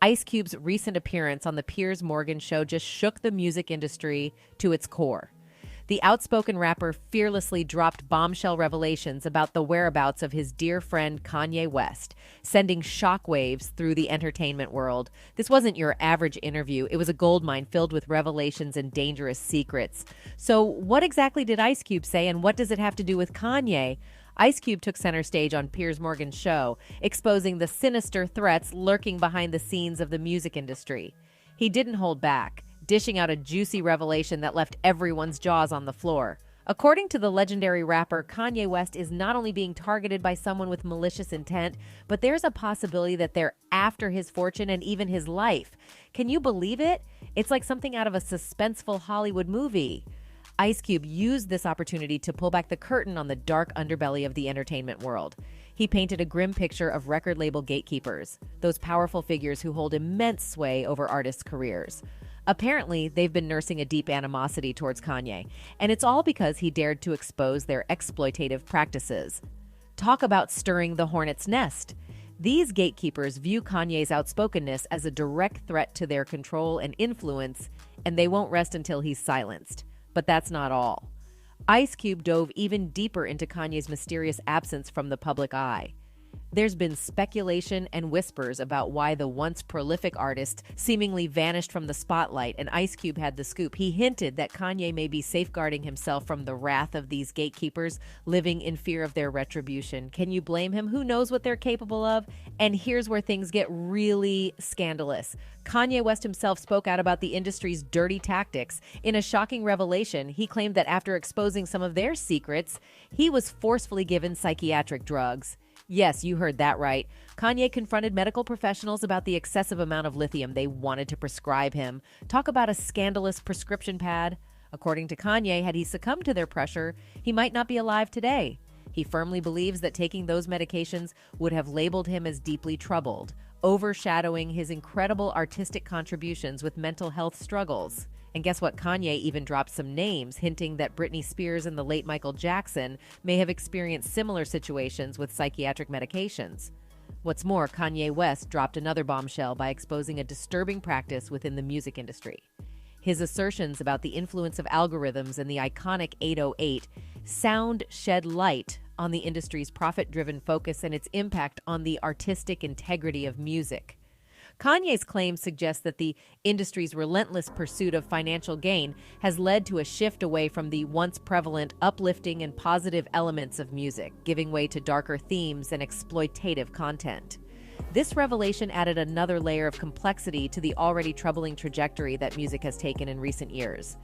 Ice Cube's recent appearance on the Piers Morgan show just shook the music industry to its core. The outspoken rapper fearlessly dropped bombshell revelations about the whereabouts of his dear friend Kanye West, sending shockwaves through the entertainment world. This wasn't your average interview. It was a goldmine filled with revelations and dangerous secrets. So what exactly did Ice Cube say, and what does it have to do with Kanye? Ice Cube took center stage on Piers Morgan's show, exposing the sinister threats lurking behind the scenes of the music industry. He didn't hold back, dishing out a juicy revelation that left everyone's jaws on the floor. According to the legendary rapper, Kanye West is not only being targeted by someone with malicious intent, but there's a possibility that they're after his fortune and even his life. Can you believe it? It's like something out of a suspenseful Hollywood movie. Ice Cube used this opportunity to pull back the curtain on the dark underbelly of the entertainment world. He painted a grim picture of record label gatekeepers, those powerful figures who hold immense sway over artists' careers. Apparently, they've been nursing a deep animosity towards Kanye, and it's all because he dared to expose their exploitative practices. Talk about stirring the hornet's nest. These gatekeepers view Kanye's outspokenness as a direct threat to their control and influence, and they won't rest until he's silenced. But that's not all. Ice Cube dove even deeper into Kanye's mysterious absence from the public eye. There's been speculation and whispers about why the once prolific artist seemingly vanished from the spotlight, and Ice Cube had the scoop. He hinted that Kanye may be safeguarding himself from the wrath of these gatekeepers, living in fear of their retribution. Can you blame him? Who knows what they're capable of? And here's where things get really scandalous. Kanye West himself spoke out about the industry's dirty tactics. In a shocking revelation, he claimed that after exposing some of their secrets, he was forcefully given psychiatric drugs. Yes, you heard that right. Kanye confronted medical professionals about the excessive amount of lithium they wanted to prescribe him. Talk about a scandalous prescription pad. According to Kanye, had he succumbed to their pressure, he might not be alive today. He firmly believes that taking those medications would have labeled him as deeply troubled, overshadowing his incredible artistic contributions with mental health struggles. And guess what? Kanye even dropped some names, hinting that Britney Spears and the late Michael Jackson may have experienced similar situations with psychiatric medications. What's more, Kanye West dropped another bombshell by exposing a disturbing practice within the music industry. His assertions about the influence of algorithms and the iconic 808 sound shed light on the industry's profit-driven focus and its impact on the artistic integrity of music. Kanye's claims suggest that the industry's relentless pursuit of financial gain has led to a shift away from the once prevalent uplifting and positive elements of music, giving way to darker themes and exploitative content. This revelation added another layer of complexity to the already troubling trajectory that music has taken in recent years.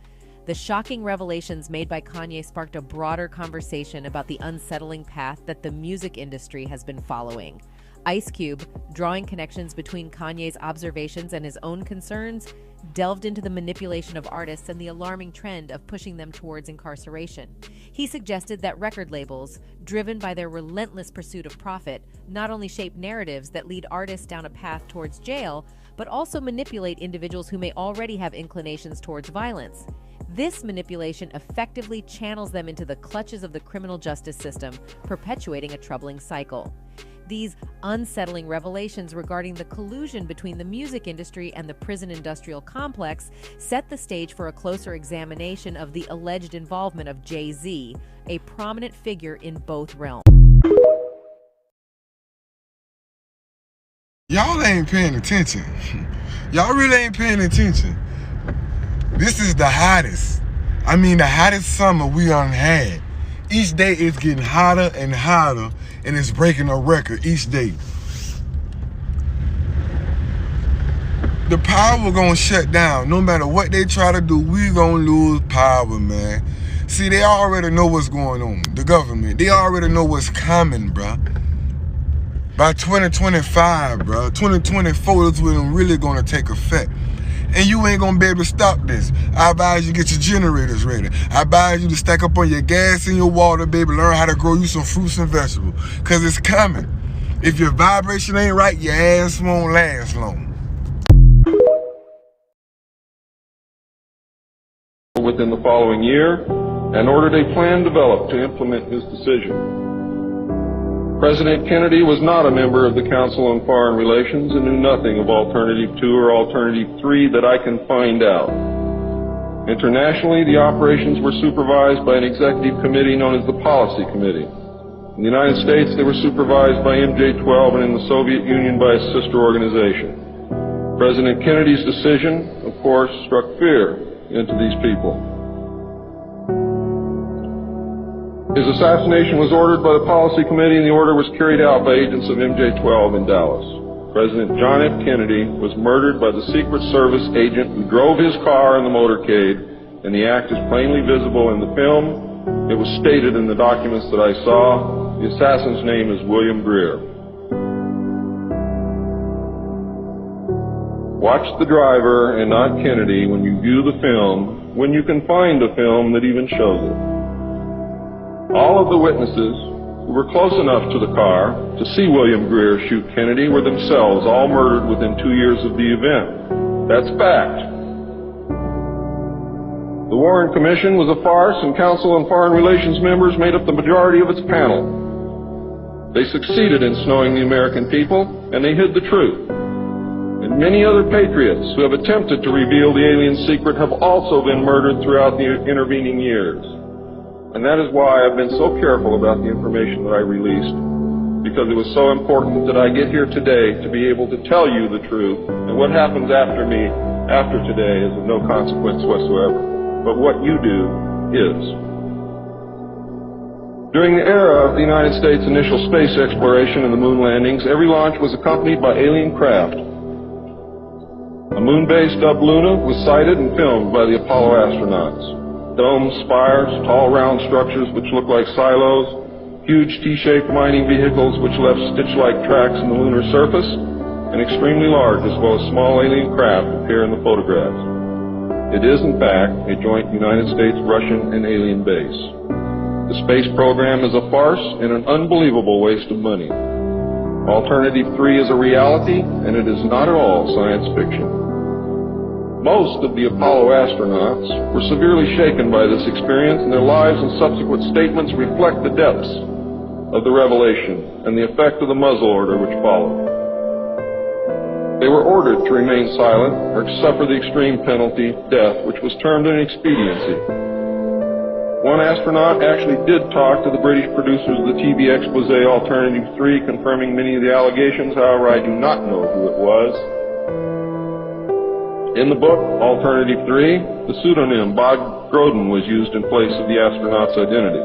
The shocking revelations made by Kanye sparked a broader conversation about the unsettling path that the music industry has been following. Ice Cube, drawing connections between Kanye's observations and his own concerns, delved into the manipulation of artists and the alarming trend of pushing them towards incarceration. He suggested that record labels, driven by their relentless pursuit of profit, not only shape narratives that lead artists down a path towards jail, but also manipulate individuals who may already have inclinations towards violence. This manipulation effectively channels them into the clutches of the criminal justice system, perpetuating a troubling cycle. These unsettling revelations regarding the collusion between the music industry and the prison industrial complex set the stage for a closer examination of the alleged involvement of Jay-Z, a prominent figure in both realms. Y'all ain't paying attention. Y'all really ain't paying attention. This is the hottest. I mean, the hottest summer we done had. Each day it's getting hotter and hotter, and it's breaking a record each day. The power gonna shut down. No matter what they try to do, we gonna lose power, man. See, they already know what's going on. The government, they already know what's coming, bruh. By 2025, bruh, 2024 is when it's really gonna take effect. And you ain't gonna be able to stop this. I advise you get your generators ready. I advise you to stack up on your gas and your water, baby. Learn how to grow you some fruits and vegetables. Cause it's coming. If your vibration ain't right, your ass won't last long. Within the following year, and ordered a plan developed to implement his decision. President Kennedy was not a member of the Council on Foreign Relations and knew nothing of Alternative 2 or Alternative 3 that I can find out. Internationally, the operations were supervised by an executive committee known as the Policy Committee. In the United States, they were supervised by MJ-12 and in the Soviet Union by a sister organization. President Kennedy's decision, of course, struck fear into these people. His assassination was ordered by the Policy Committee, and the order was carried out by agents of MJ-12 in Dallas. President John F. Kennedy was murdered by the Secret Service agent who drove his car in the motorcade, and the act is plainly visible in the film. It was stated in the documents that I saw. The assassin's name is William Greer. Watch the driver and not Kennedy when you view the film, when you can find a film that even shows it. All of the witnesses who were close enough to the car to see William Greer shoot Kennedy were themselves all murdered within 2 years of the event. That's fact. The Warren Commission was a farce, and Council on Foreign Relations members made up the majority of its panel. They succeeded in snowing the American people, and they hid the truth. And many other patriots who have attempted to reveal the alien secret have also been murdered throughout the intervening years. And that is why I've been so careful about the information that I released, because it was so important that I get here today to be able to tell you the truth, and what happens after me, after today, is of no consequence whatsoever. But what you do is. During the era of the United States' initial space exploration and the moon landings, every launch was accompanied by alien craft. A moon base dubbed Luna was sighted and filmed by the Apollo astronauts. Domes, spires, tall round structures which look like silos, huge T-shaped mining vehicles which left stitch-like tracks in the lunar surface, and extremely large as well as small alien craft appear in the photographs. It is, in fact, a joint United States, Russian, and alien base. The space program is a farce and an unbelievable waste of money. Alternative 3 is a reality, and it is not at all science fiction. Most of the Apollo astronauts were severely shaken by this experience, and their lives and subsequent statements reflect the depths of the revelation and the effect of the muzzle order which followed. They were ordered to remain silent or to suffer the extreme penalty, death, which was termed an expediency. One astronaut actually did talk to the British producers of the TV expose Alternative 3, confirming many of the allegations. However, I do not know who it was. In the book, Alternative 3, the pseudonym Bob Groden was used in place of the astronaut's identity.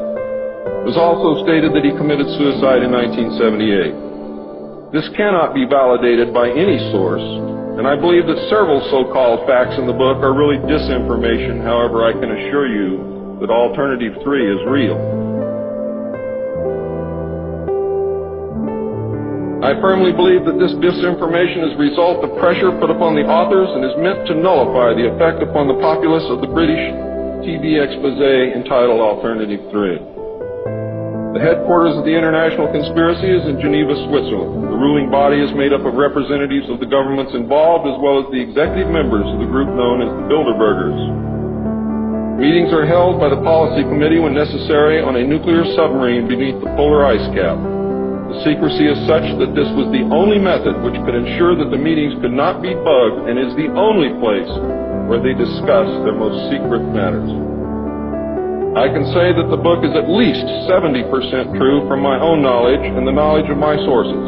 It was also stated that he committed suicide in 1978. This cannot be validated by any source, and I believe that several so-called facts in the book are really disinformation. However, I can assure you that Alternative 3 is real. I firmly believe that this disinformation is a result of pressure put upon the authors and is meant to nullify the effect upon the populace of the British TV expose entitled Alternative 3. The headquarters of the international conspiracy is in Geneva, Switzerland. The ruling body is made up of representatives of the governments involved as well as the executive members of the group known as the Bilderbergers. Meetings are held by the Policy Committee when necessary on a nuclear submarine beneath the polar ice cap. The secrecy is such that this was the only method which could ensure that the meetings could not be bugged, and is the only place where they discuss their most secret matters. I can say that the book is at least 70% true from my own knowledge and the knowledge of my sources.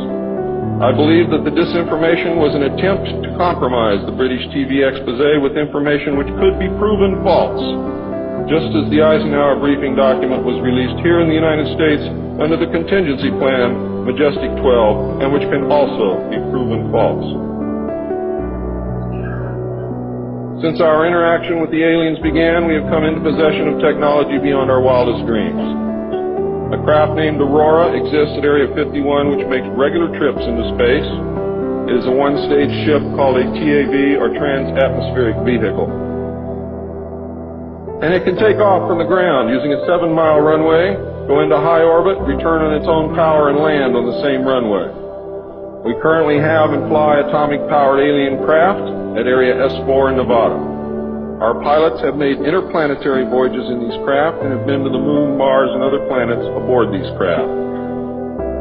I believe that the disinformation was an attempt to compromise the British TV expose with information which could be proven false, just as the Eisenhower briefing document was released here in the United States under the contingency plan Majestic 12, and which can also be proven false. Since our interaction with the aliens began, we have come into possession of technology beyond our wildest dreams. A craft named Aurora exists at Area 51, which makes regular trips into space. It is a one-stage ship called a TAV, or Trans-Atmospheric Vehicle. And it can take off from the ground using a 7-mile runway, go into high orbit, return on its own power, and land on the same runway. We currently have and fly atomic-powered alien craft at Area S4 in Nevada. Our pilots have made interplanetary voyages in these craft and have been to the Moon, Mars, and other planets aboard these craft.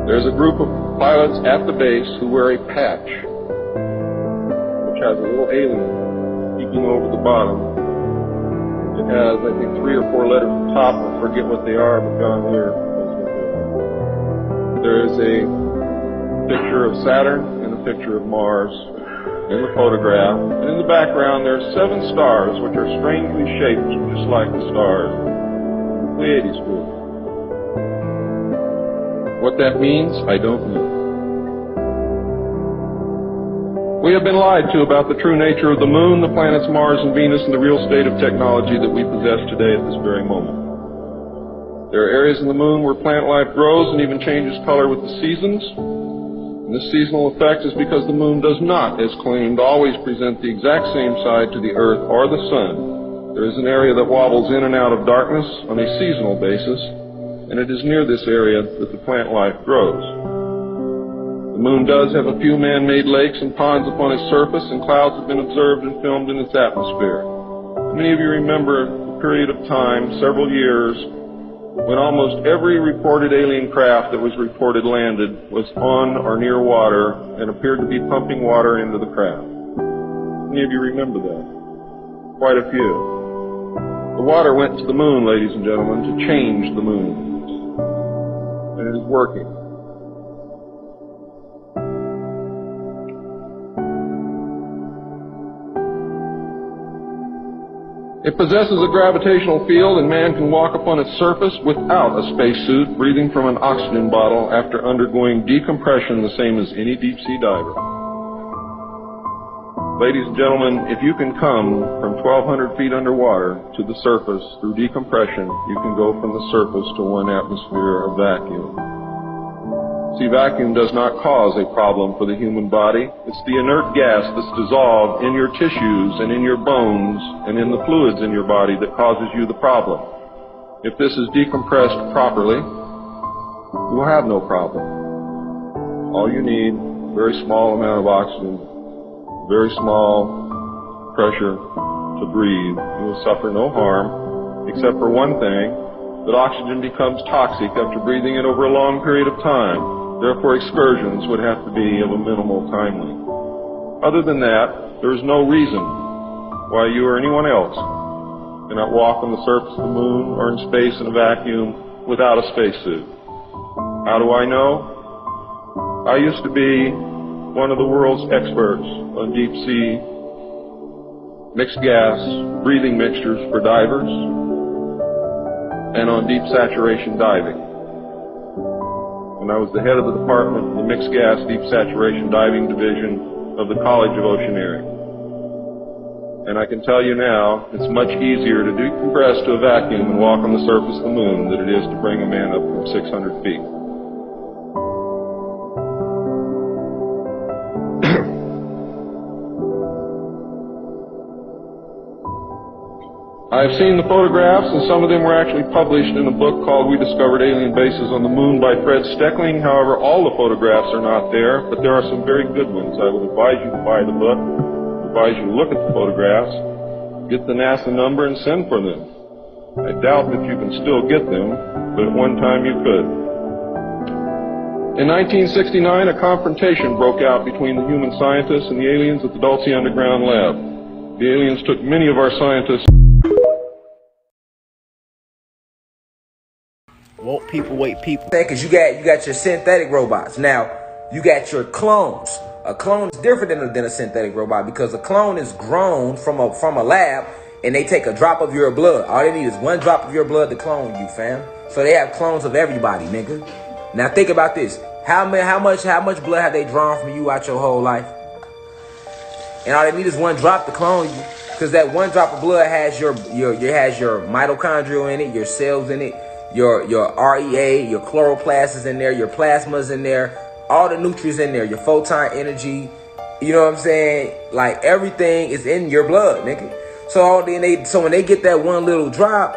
There's a group of pilots at the base who wear a patch, which has a little alien peeking over the bottom. It has, I think, 3 or 4 letters at the top. I forget what they are, but John Lear knows what they are. There is a picture of Saturn and a picture of Mars in the photograph. And in the background, there are 7 stars, which are strangely shaped just like the stars of the Pleiades group. What that means, I don't know. We have been lied to about the true nature of the moon, the planets Mars and Venus, and the real state of technology that we possess today at this very moment. There are areas in the moon where plant life grows and even changes color with the seasons. And this seasonal effect is because the moon does not, as claimed, always present the exact same side to the Earth or the Sun. There is an area that wobbles in and out of darkness on a seasonal basis, and it is near this area that the plant life grows. The moon does have a few man-made lakes and ponds upon its surface, and clouds have been observed and filmed in its atmosphere. Many of you remember a period of time, several years, when almost every reported alien craft that was reported landed was on or near water and appeared to be pumping water into the craft. Many of you remember that? Quite a few. The water went to the moon, ladies and gentlemen, to change the moon. And it is working. It possesses a gravitational field, and man can walk upon its surface without a spacesuit, breathing from an oxygen bottle after undergoing decompression the same as any deep-sea diver. Ladies and gentlemen, if you can come from 1,200 feet underwater to the surface through decompression, you can go from the surface to 1 atmosphere of vacuum. See, vacuum does not cause a problem for the human body. It's the inert gas that's dissolved in your tissues and in your bones and in the fluids in your body that causes you the problem. If this is decompressed properly, you will have no problem. All you need, a very small amount of oxygen, very small pressure to breathe. You will suffer no harm, except for one thing, that oxygen becomes toxic after breathing it over a long period of time. Therefore, excursions would have to be of a minimal time length. Other than that, there is no reason why you or anyone else cannot walk on the surface of the moon or in space in a vacuum without a spacesuit. How do I know? I used to be one of the world's experts on deep-sea mixed gas breathing mixtures for divers and on deep saturation diving. When I was the head of the department of the Mixed Gas Deep Saturation Diving Division of the College of Oceaneering. And I can tell you now, it's much easier to decompress to a vacuum and walk on the surface of the moon than it is to bring a man up from 600 feet. I've seen the photographs, and some of them were actually published in a book called We Discovered Alien Bases on the Moon by Fred Steckling. However, all the photographs are not there, but there are some very good ones. I would advise you to buy the book, advise you to look at the photographs, get the NASA number, and send for them. I doubt that you can still get them, but at one time you could. In 1969, a confrontation broke out between the human scientists and the aliens at the Dulce Underground Lab. The aliens took many of our scientists. Woke people, wait people. Because you got your synthetic robots. Now, you got your clones. A clone is different than a synthetic robot, because a clone is grown from a lab, and they take a drop of your blood. All they need is 1 drop of your blood to clone you, fam. So they have clones of everybody, nigga. Now think about this. How much blood have they drawn from you out your whole life? And all they need is 1 drop to clone you, because that 1 drop of blood has your mitochondria in it, your cells in it, your REA, your chloroplasts in there, your plasmas in there, all the nutrients in there, your photon energy, you know what I'm saying? Like, everything is in your blood, nigga. So when they get that 1 little drop,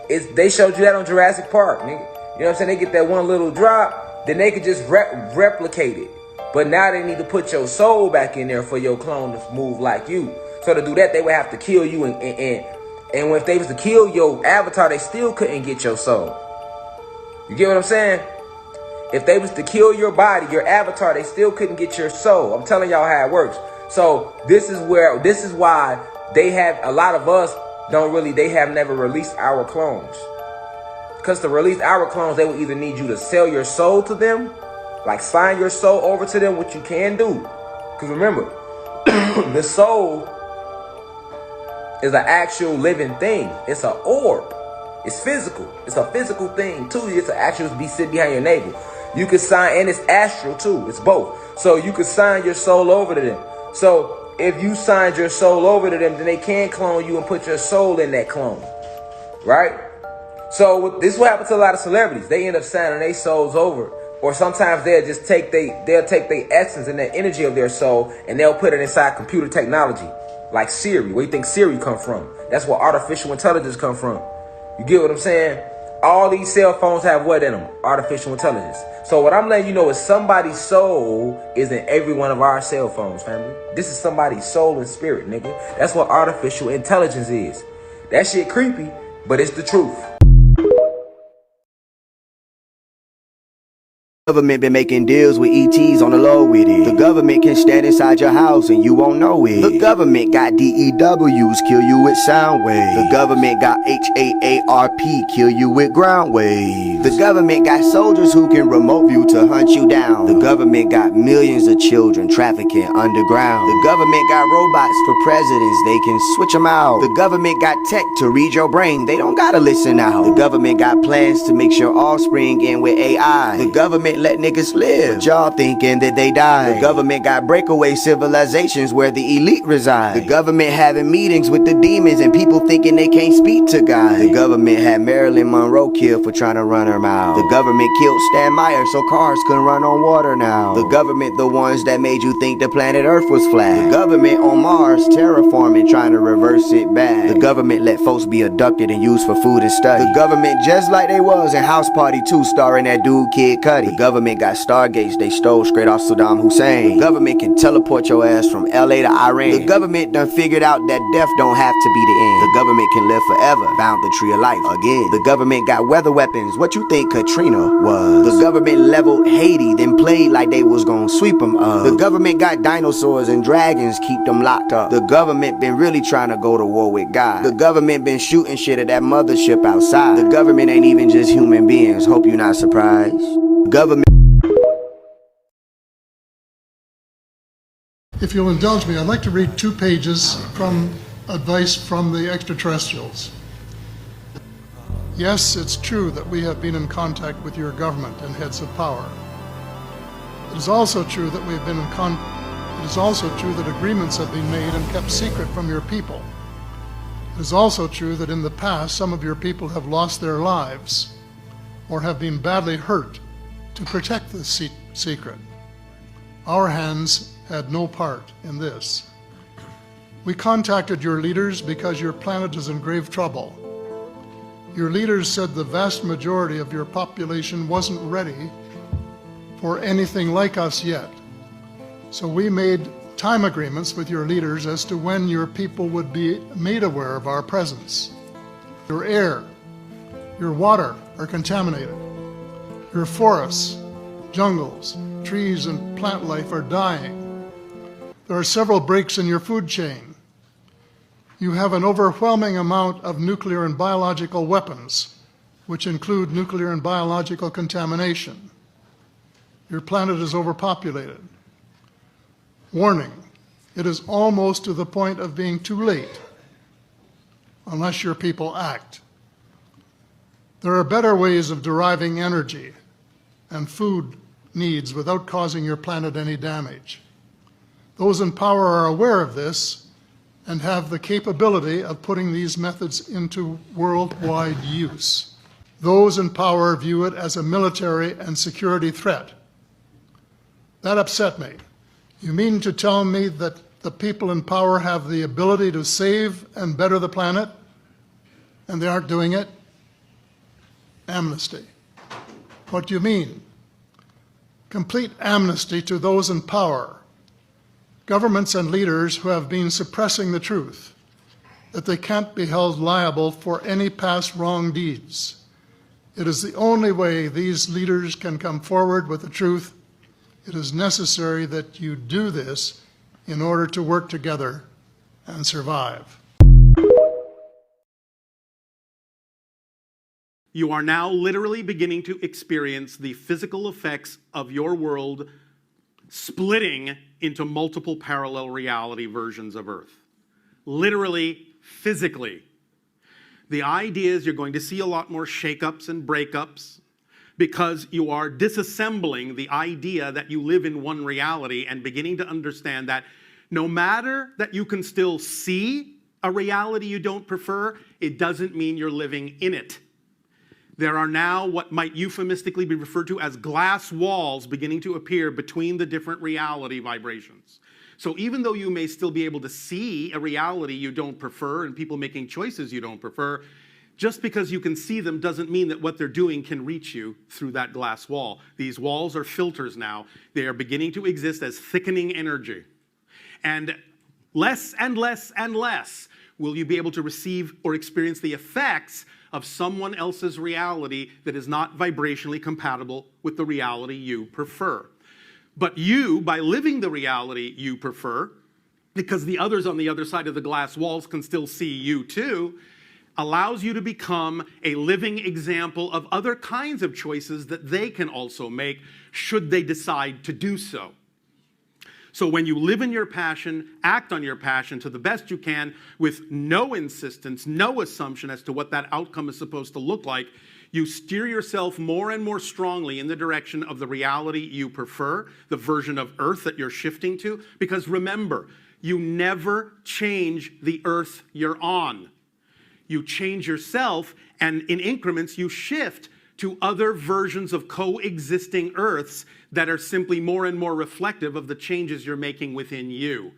they showed you that on Jurassic Park, nigga. You know what I'm saying? They get that 1 little drop, then they could just replicate it. But now they need to put your soul back in there for your clone to move like you. So to do that, they would have to kill you, and if they was to kill your avatar, they still couldn't get your soul. You get what I'm saying? If they was to kill your body, your avatar, they still couldn't get your soul. I'm telling y'all how it works. So this is why they have, a lot of us they have never released our clones. Because to release our clones, they will either need you to sell your soul to them, like sign your soul over to them, which you can do. Because remember, the soul is an actual living thing. It's an orb. It's physical. It's a physical thing too. It's an actual be sitting behind your navel. You can sign, and it's astral too. It's both. So you can sign your soul over to them. So if you signed your soul over to them, then they can clone you and put your soul in that clone, right? So this is what happens to a lot of celebrities. They end up signing their souls over, or sometimes they'll just take their essence and the energy of their soul, and they'll put it inside computer technology, like Siri. Where you think Siri come from? That's where artificial intelligence come from. You get what I'm saying? All these cell phones have what in them? Artificial intelligence. So what I'm letting you know is somebody's soul is in every one of our cell phones, family. This is somebody's soul and spirit, nigga. That's what artificial intelligence is. That shit creepy, but it's the truth. Government been making deals with ETs on the low with it. The government can stand inside your house and you won't know it. The government got DEWs, kill you with sound waves. The government got HAARP, kill you with ground waves. The government got soldiers who can remote view to hunt you down. The government got millions of children trafficking underground. The government got robots for presidents, they can switch them out. The government got tech to read your brain, they don't gotta listen out. The government got plans to mix your offspring in with AI. The government let niggas live, but y'all thinking that they died. The government got breakaway civilizations where the elite reside. The government having meetings with the demons and people thinking they can't speak to God. The government had Marilyn Monroe killed for trying to run her mouth. The government killed Stan Meyer so cars couldn't run on water now. The government the ones that made you think the planet Earth was flat. The government on Mars terraforming trying to reverse it back. The government let folks be abducted and used for food and study. The government just like they was in House Party 2 starring that dude Kid Cudi. The government got Stargates they stole straight off Saddam Hussein. The government can teleport your ass from LA to Iran. The government done figured out that death don't have to be the end. The government can live forever, found the tree of life again. The government got weather weapons, what you think Katrina was? The government leveled Haiti, then played like they was gonna sweep them up. The government got dinosaurs and dragons, keep them locked up. The government been really trying to go to war with God. The government been shooting shit at that mothership outside. The government ain't even just human beings, hope you're not surprised. Government. If you'll indulge me, I'd like to read 2 pages from advice from the extraterrestrials. Yes, it's true that we have been in contact with your government and heads of power. It is also true that it is also true that agreements have been made and kept secret from your people. It is also true that in the past some of your people have lost their lives or have been badly hurt to protect this secret. Our hands had no part in this. We contacted your leaders because your planet is in grave trouble. Your leaders said the vast majority of your population wasn't ready for anything like us yet. So we made time agreements with your leaders as to when your people would be made aware of our presence. Your air, your water are contaminated. Your forests, jungles, trees, and plant life are dying. There are several breaks in your food chain. You have an overwhelming amount of nuclear and biological weapons, which include nuclear and biological contamination. Your planet is overpopulated. Warning, it is almost to the point of being too late, unless your people act. There are better ways of deriving energy and food needs without causing your planet any damage. Those in power are aware of this and have the capability of putting these methods into worldwide use. Those in power view it as a military and security threat. That upset me. You mean to tell me that the people in power have the ability to save and better the planet, and they aren't doing it? Amnesty. What do you mean? Complete amnesty to those in power. Governments and leaders who have been suppressing the truth, that they can't be held liable for any past wrong deeds. It is the only way these leaders can come forward with the truth. It is necessary that you do this in order to work together and survive. You are now literally beginning to experience the physical effects of your world splitting into multiple parallel reality versions of Earth. Literally, physically. The idea is you're going to see a lot more shakeups and breakups because you are disassembling the idea that you live in one reality and beginning to understand that no matter that you can still see a reality you don't prefer, it doesn't mean you're living in it. There are now what might euphemistically be referred to as glass walls beginning to appear between the different reality vibrations. So even though you may still be able to see a reality you don't prefer and people making choices you don't prefer, just because you can see them doesn't mean that what they're doing can reach you through that glass wall. These walls are filters now. They are beginning to exist as thickening energy. And less and less and less will you be able to receive or experience the effects of someone else's reality that is not vibrationally compatible with the reality you prefer. But you, by living the reality you prefer, because the others on the other side of the glass walls can still see you too, allows you to become a living example of other kinds of choices that they can also make should they decide to do so. So when you live in your passion, act on your passion to the best you can with no insistence, no assumption as to what that outcome is supposed to look like, you steer yourself more and more strongly in the direction of the reality you prefer, the version of Earth that you're shifting to. Because remember, you never change the Earth you're on. You change yourself, and in increments you shift to other versions of coexisting Earths that are simply more and more reflective of the changes you're making within you.